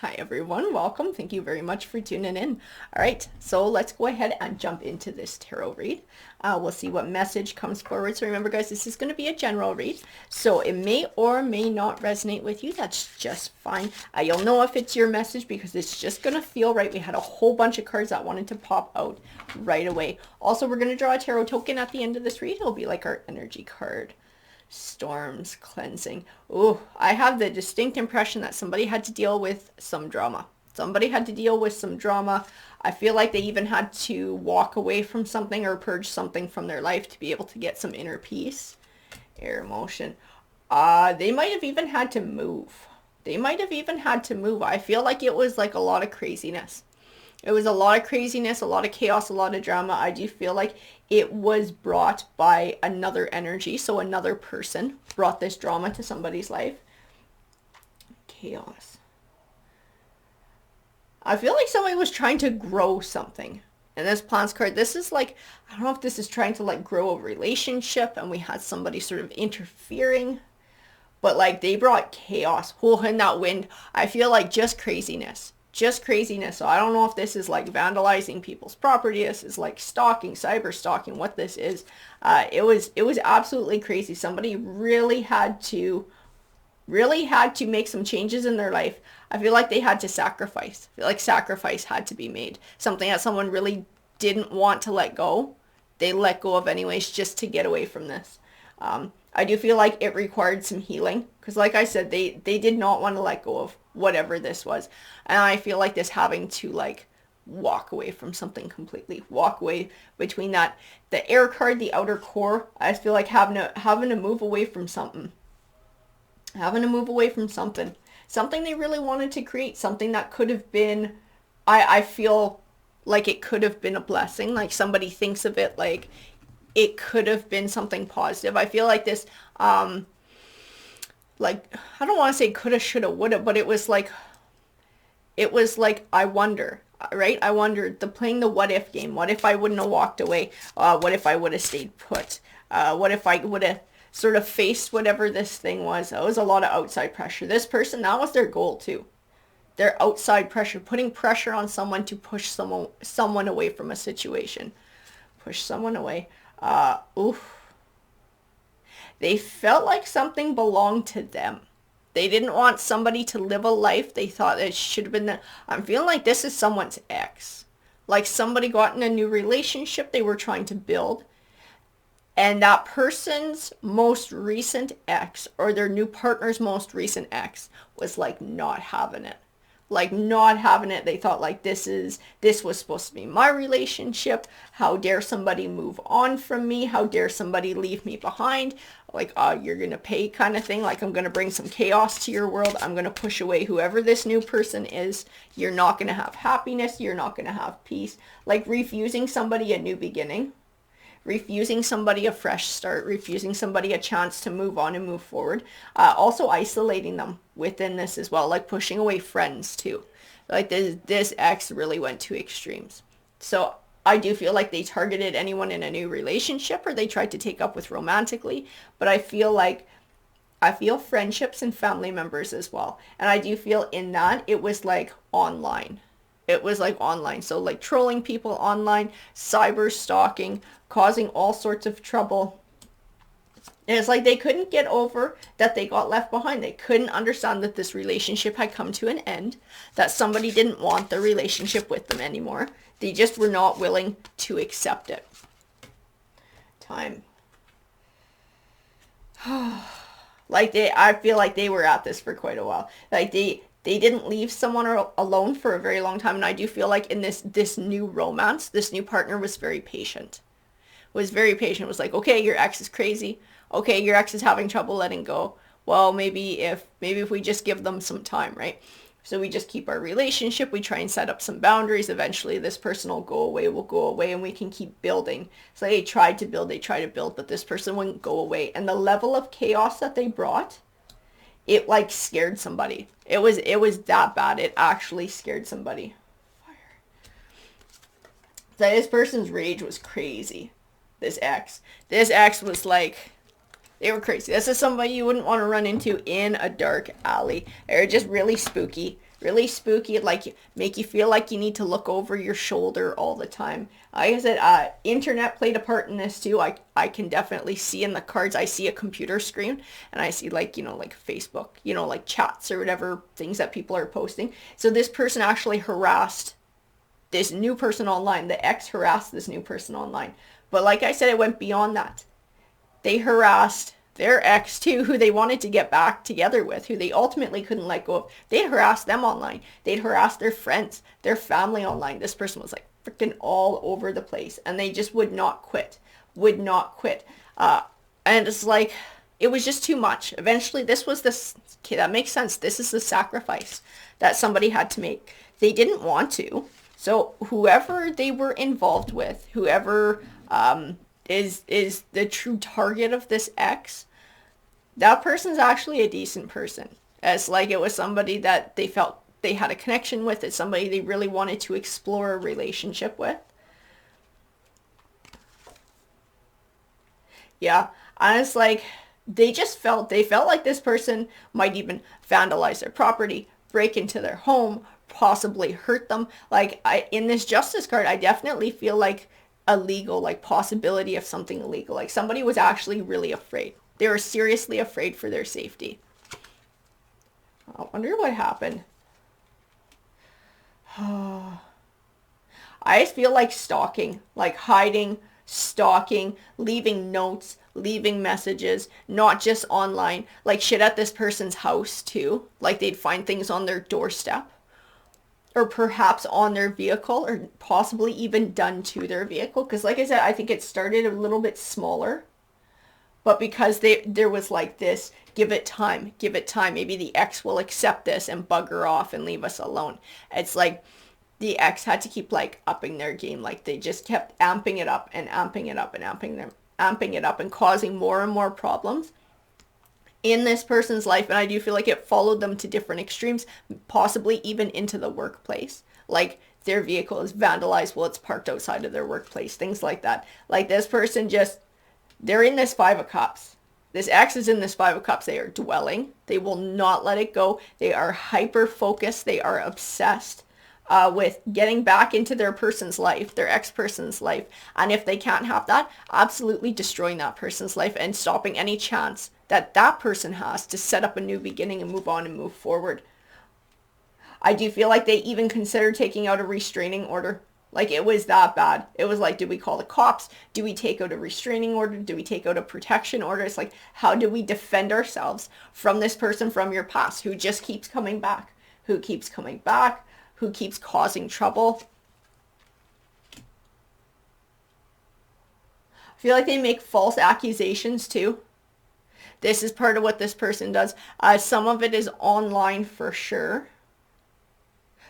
Hi everyone, welcome. Thank you very much for tuning in. All right, so let's go ahead and jump into this tarot read. We'll see what message comes forward. So remember guys, this is going to be a general read. So it may or may not resonate with you. That's just fine. You'll know if it's your message because it's just going to feel right. We had a whole bunch of cards that wanted to pop out right away. Also, we're going to draw a tarot token at the end of this read. It'll be like our energy card. Storms cleansing. Oh, I have the distinct impression that somebody had to deal with some drama. Somebody had to deal with some drama. I feel like they even had to walk away from something or purge something from their life to be able to get some inner peace. Air emotion. They might have even had to move. They might have even had to move. I feel like it was like a lot of craziness. It was a lot of craziness, a lot of chaos, a lot of drama. I do feel like it was brought by another energy. So another person brought this drama to somebody's life. Chaos. I feel like somebody was trying to grow something. And this plants card, this is like, I don't know if this is trying to like grow a relationship and we had somebody sort of interfering. But like they brought chaos. Oh, in that wind, I feel like just craziness. Just craziness. So I don't know if this is like vandalizing people's property. This is like stalking, cyber stalking, what this is. It was absolutely crazy. Somebody really had to make some changes in their life. I feel like they had to sacrifice. I feel like sacrifice had to be made. Something that someone really didn't want to let go. They let go of anyways just to get away from this. I do feel like it required some healing because like I said, they did not want to let go of whatever this was. And I feel like this having to like walk away from something completely, walk away between that, the air card, the outer core. I just feel like having to move away from something, something they really wanted to create, something that could have been, I feel like it could have been a blessing. Like somebody thinks of it like it could have been something positive. I feel like this, like, I don't want to say coulda, shoulda, woulda, but it was like, I wonder, right? I wondered, playing the what if game. What if I wouldn't have walked away? What if I would have stayed put? What if I would have sort of faced whatever this thing was? That was a lot of outside pressure. This person, that was their goal too. Their outside pressure, putting pressure on someone to push someone away from a situation. Push someone away. Oof. They felt like something belonged to them. They didn't want somebody to live a life. They thought it should have been them. I'm feeling like this is someone's ex. Like somebody got in a new relationship they were trying to build. And that person's most recent ex or their new partner's most recent ex was like not having it. Like not having it. They thought like this was supposed to be my relationship. How dare somebody move on from me? How dare somebody leave me behind? Like, you're going to pay kind of thing. Like, I'm going to bring some chaos to your world. I'm going to push away whoever this new person is. You're not going to have happiness. You're not going to have peace. Like refusing somebody a new beginning. Refusing somebody a fresh start, refusing somebody a chance to move on and move forward. Also isolating them within this as well, like pushing away friends too. Like this ex really went to extremes. So I do feel like they targeted anyone in a new relationship or they tried to take up with romantically, but I feel friendships and family members as well. And I do feel in that it was like online. It was like online. So like trolling people online, cyber stalking, causing all sorts of trouble. And it's like they couldn't get over that they got left behind. They couldn't understand that this relationship had come to an end, that somebody didn't want the relationship with them anymore. They just were not willing to accept it. Time. I feel like they were at this for quite a while. Like they didn't leave someone alone for a very long time. And I do feel like in this new romance, this new partner was very patient. Was like, okay, your ex is crazy. Okay, your ex is having trouble letting go. Well, maybe if we just give them some time, right? So we just keep our relationship. We try and set up some boundaries. Eventually this person will go away, and we can keep building. So they tried to build, but this person wouldn't go away. And the level of chaos that they brought, it like scared somebody. It was that bad. It actually scared somebody. Fire. So this person's rage was crazy. This ex was like, they were crazy. This is somebody you wouldn't want to run into in a dark alley. They're just really spooky, really spooky, like make you feel like you need to look over your shoulder all the time. Like I said, internet played a part in this too. I can definitely see in the cards, I see a computer screen and I see like, like Facebook, like chats or whatever things that people are posting. So this person actually harassed this new person online. The ex harassed this new person online. But like I said, it went beyond that. They harassed their ex too, who they wanted to get back together with, who they ultimately couldn't let go of. They'd harass them online. They'd harass their friends, their family online. This person was like freaking all over the place, and they just would not quit. Would not quit. And it's like, it was just too much. Eventually, this was this, okay, that makes sense. This is the sacrifice that somebody had to make. They didn't want to. So whoever they were involved with, whoever is the true target of this ex, that person's actually a decent person. It's like it was somebody that they felt they had a connection with. It's somebody they really wanted to explore a relationship with. Yeah, and it's like they felt like this person might even vandalize their property, break into their home, possibly hurt them. Like in this justice card, I definitely feel like illegal, like possibility of something illegal. Like somebody was actually really afraid. They were seriously afraid for their safety. I wonder what happened. I just feel like stalking, like hiding, stalking, leaving notes, leaving messages, not just online, like shit at this person's house too. Like they'd find things on their doorstep, or perhaps on their vehicle, or possibly even done to their vehicle. Because like I said, I think it started a little bit smaller, but because there was like this, give it time, maybe the ex will accept this and bugger off and leave us alone. It's like the ex had to keep like upping their game. Like they just kept amping it up and amping it up and amping it up and causing more and more problems in this person's life. And I do feel like it followed them to different extremes, possibly even into the workplace. Like their vehicle is vandalized while it's parked outside of their workplace, things like that. Like this person just, they're in this Five of Cups. This ex is in this Five of Cups. They are dwelling. They will not let it go. They are hyper focused. They are obsessed with getting back into their person's life, their ex-person's life. And if they can't have that, absolutely destroying that person's life and stopping any chance that that person has to set up a new beginning and move on and move forward. I do feel like they even considered taking out a restraining order. Like it was that bad. It was like, do we call the cops? Do we take out a restraining order? Do we take out a protection order? It's like, how do we defend ourselves from this person from your past who just keeps coming back, who keeps coming back, who keeps causing trouble? I feel like they make false accusations too. This is part of what this person does. Some of it is online for sure.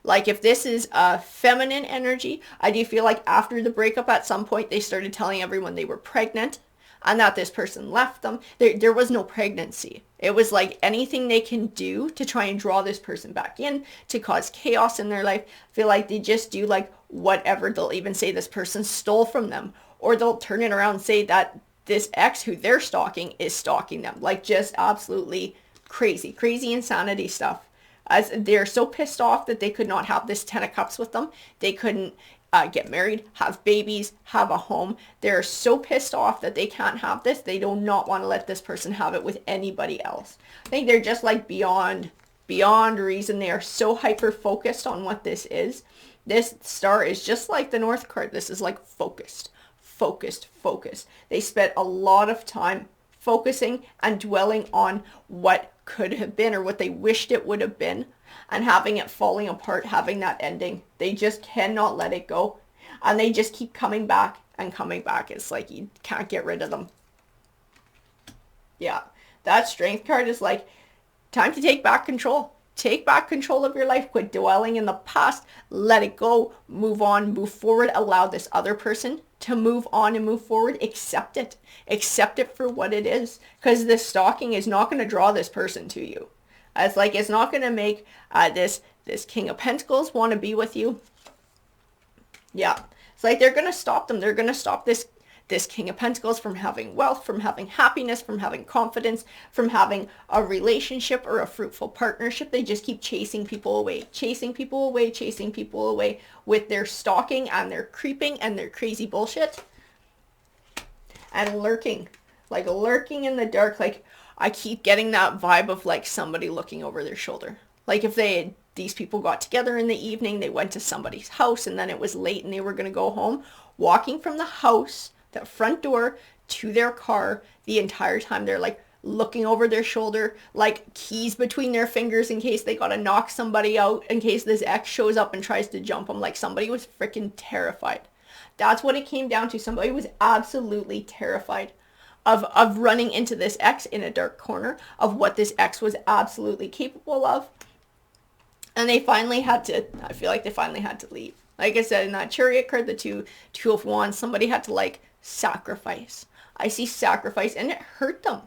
Like if this is a feminine energy, I do feel like after the breakup at some point they started telling everyone they were pregnant and that this person left them. There was no pregnancy. It was like anything they can do to try and draw this person back in, to cause chaos in their life. I feel like they just do like whatever. They'll even say this person stole from them, or they'll turn it around and say that this ex who they're stalking is stalking them. Like just absolutely crazy insanity stuff. As they're so pissed off that they could not have this Ten of Cups with them. They couldn't get married, have babies, have a home. They're so pissed off that they can't have this. They do not want to let this person have it with anybody else. I think they're just like beyond reason. They are so hyper focused on what this is. This star is just like the North card. This is like focused. They spent a lot of time focusing and dwelling on what could have been or what they wished it would have been, and having it falling apart, having that ending. They just cannot let it go, and they just keep coming back and coming back. It's like you can't get rid of them. Yeah, that Strength card is like time to take back control. Take back control of your life. Quit dwelling in the past. Let it go. Move on. Move forward. Allow this other person to move on and move forward. Accept it. Accept it for what it is. Because this stalking is not going to draw this person to you. It's like it's not going to make this King of Pentacles want to be with you. Yeah. It's like they're going to stop them. They're going to stop this this King of Pentacles from having wealth, from having happiness, from having confidence, from having a relationship or a fruitful partnership. They just keep chasing people away, chasing people away, chasing people away with their stalking and their creeping and their crazy bullshit. And lurking, like lurking in the dark. Like I keep getting that vibe of like somebody looking over their shoulder. Like if these people got together in the evening, they went to somebody's house and then it was late and they were going to go home, walking from the house, the front door to their car, the entire time they're like looking over their shoulder, like keys between their fingers in case they gotta knock somebody out, in case this ex shows up and tries to jump them. Like somebody was freaking terrified. That's what it came down to. Somebody was absolutely terrified of running into this ex in a dark corner, of what this ex was absolutely capable of. And they finally had to, I feel like they finally had to leave. Like I said, in that Chariot card, the two of Wands, somebody had to like sacrifice. I see sacrifice and it hurt them.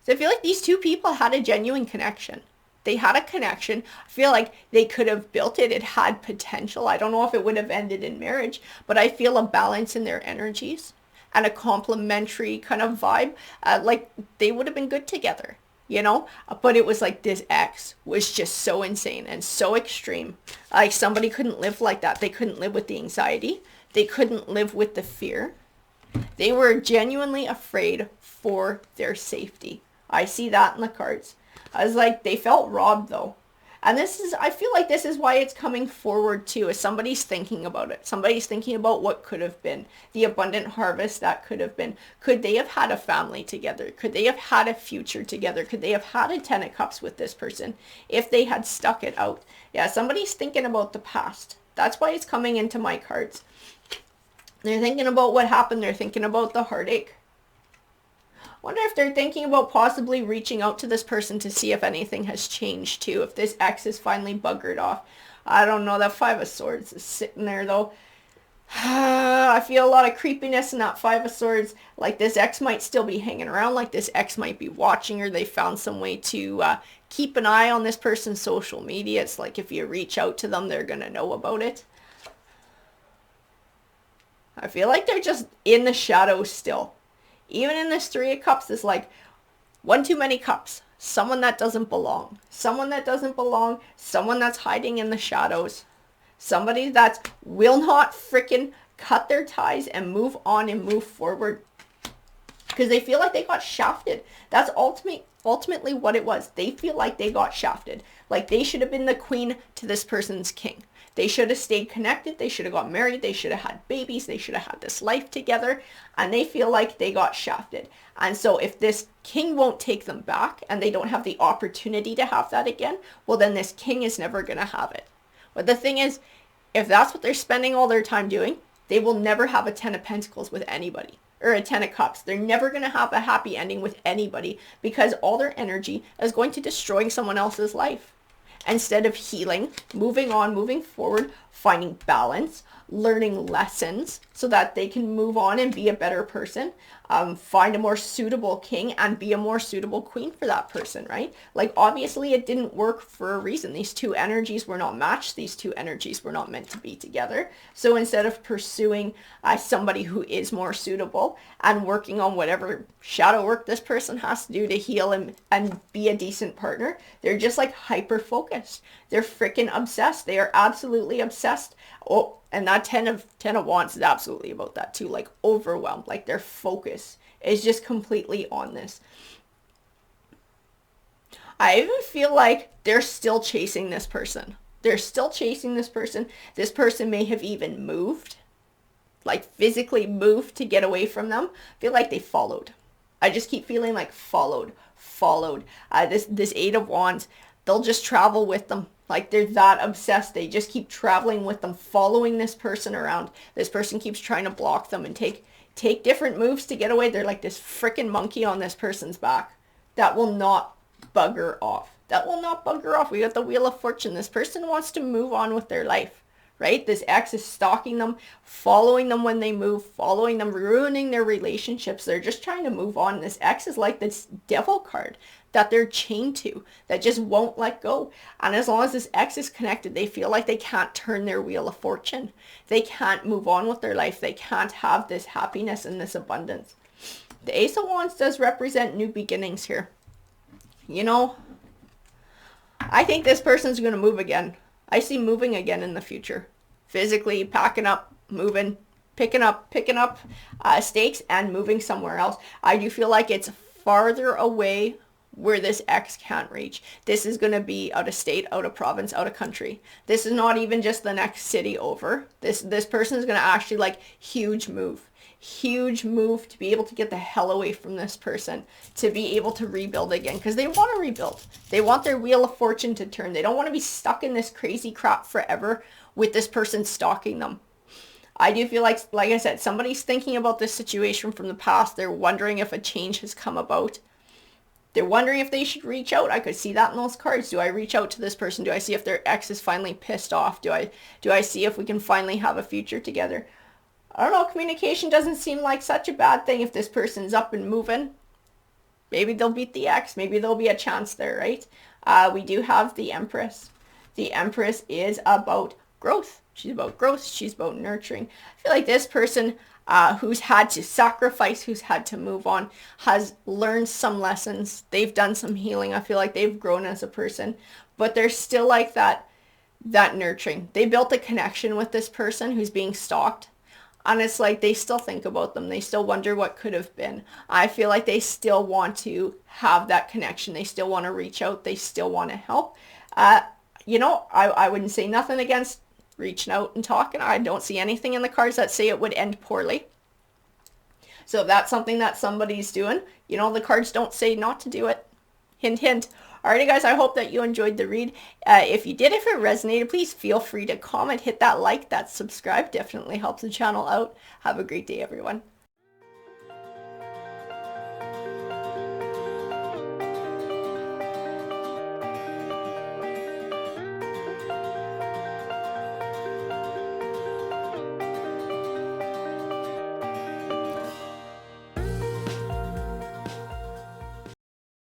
So I feel like these two people had a genuine connection. They had a connection. I feel like they could have built it. It had potential. I don't know if it would have ended in marriage, but I feel a balance in their energies and a complementary kind of vibe. Like they would have been good together, you know? But it was like this ex was just so insane and so extreme. Like somebody couldn't live like that. They couldn't live with the anxiety. They couldn't live with the fear. They were genuinely afraid for their safety. I see that in the cards. I was like, they felt robbed though. And I feel like this is why it's coming forward too, is somebody's thinking about it. Somebody's thinking about what could have been, the abundant harvest that could have been. Could they have had a family together? Could they have had a future together? Could they have had a 10 of cups with this person if they had stuck it out? Yeah, somebody's thinking about the past. That's why it's coming into my cards. They're thinking about what happened. They're thinking about the heartache. Wonder if they're thinking about possibly reaching out to this person to see if anything has changed too. If this ex is finally buggered off. I don't know. That Five of Swords is sitting there though. I feel a lot of creepiness in that Five of Swords. Like this ex might still be hanging around. Like this ex might be watching her. They found some way to keep an eye on this person's social media. It's like if you reach out to them, they're going to know about it. I feel like they're just in the shadows still. Even in this Three of Cups, there's like one too many cups. Someone that doesn't belong. Someone that doesn't belong. Someone that's hiding in the shadows. Somebody that will not freaking cut their ties and move on and move forward. Because they feel like they got shafted. That's ultimately what it was. They feel like they got shafted. Like they should have been the queen to this person's king. They should have stayed connected. They should have got married. They should have had babies. They should have had this life together. And they feel like they got shafted. And so if this king won't take them back and they don't have the opportunity to have that again, well, then this king is never going to have it. But the thing is, if that's what they're spending all their time doing, they will never have a 10 of Pentacles with anybody. Or a 10 of Cups. They're never going to have a happy ending with anybody because all their energy is going to destroying someone else's life. Instead of healing, moving on, moving forward, finding balance, learning lessons so that they can move on and be a better person, find a more suitable king and be a more suitable queen for that person, right? Like obviously it didn't work for a reason. These two energies were not matched. These two energies were not meant to be together. So instead of pursuing somebody who is more suitable and working on whatever shadow work this person has to do to heal and be a decent partner, they're just like hyper focused. They're freaking obsessed. They are absolutely obsessed. Oh, and that 10 of Wands is absolutely about that too. Like overwhelmed. Like their focus is just completely on this. I even feel like they're still chasing this person. They're still chasing this person. This person may have even moved. Like physically moved to get away from them. I feel like they followed. I just keep feeling like followed. This 8 of Wands, they'll just travel with them. Like they're that obsessed. They just keep traveling with them, following this person around. This person keeps trying to block them and take different moves to get away. They're like this freaking monkey on this person's back. That will not bugger off. That will not bugger off. We got the Wheel of Fortune. This person wants to move on with their life, right? This ex is stalking them, following them when they move, following them, ruining their relationships. They're just trying to move on. This ex is like this devil card that they're chained to, that just won't let go. And as long as this ex is connected, they feel like they can't turn their wheel of fortune. They can't move on with their life. They can't have this happiness and this abundance. The Ace of Wands does represent new beginnings here. You know, I think this person's going to move again. I see moving again in the future. Physically packing up, moving, picking up stakes and moving somewhere else. I do feel like it's farther away where this ex can't reach. This is going to be out of state, out of province, out of country. This is not even just the next city over. This person is going to actually like huge move to be able to get the hell away from this person, to be able to rebuild again, because they want to rebuild. They want their wheel of fortune to turn. They don't want to be stuck in this crazy crap forever with this person stalking them. I do feel like I said, somebody's thinking about this situation from the past. They're wondering if a change has come about. They're wondering if they should reach out. I could see that in those cards. Do I reach out to this person? Do I see if their ex is finally pissed off? Do I see if we can finally have a future together? I don't know, communication doesn't seem like such a bad thing if this person's up and moving. Maybe they'll beat the ex. Maybe there'll be a chance there, right? We do have the Empress. The Empress is about growth. She's about growth. She's about nurturing. I feel like this person who's had to sacrifice, who's had to move on, has learned some lessons. They've done some healing. I feel like they've grown as a person. But they're still like that nurturing. They built a connection with this person who's being stalked. And it's like they still think about them. They still wonder what could have been. I feel like they still want to have that connection. They still want to reach out. They still want to help. You know, I wouldn't say nothing against reaching out and talking. I don't see anything in the cards that say it would end poorly. So if that's something that somebody's doing, you know, the cards don't say not to do it. Hint, hint. Alrighty guys, I hope that you enjoyed the read. If you did, if it resonated, please feel free to comment, hit that like, that subscribe. Definitely helps the channel out. Have a great day, everyone.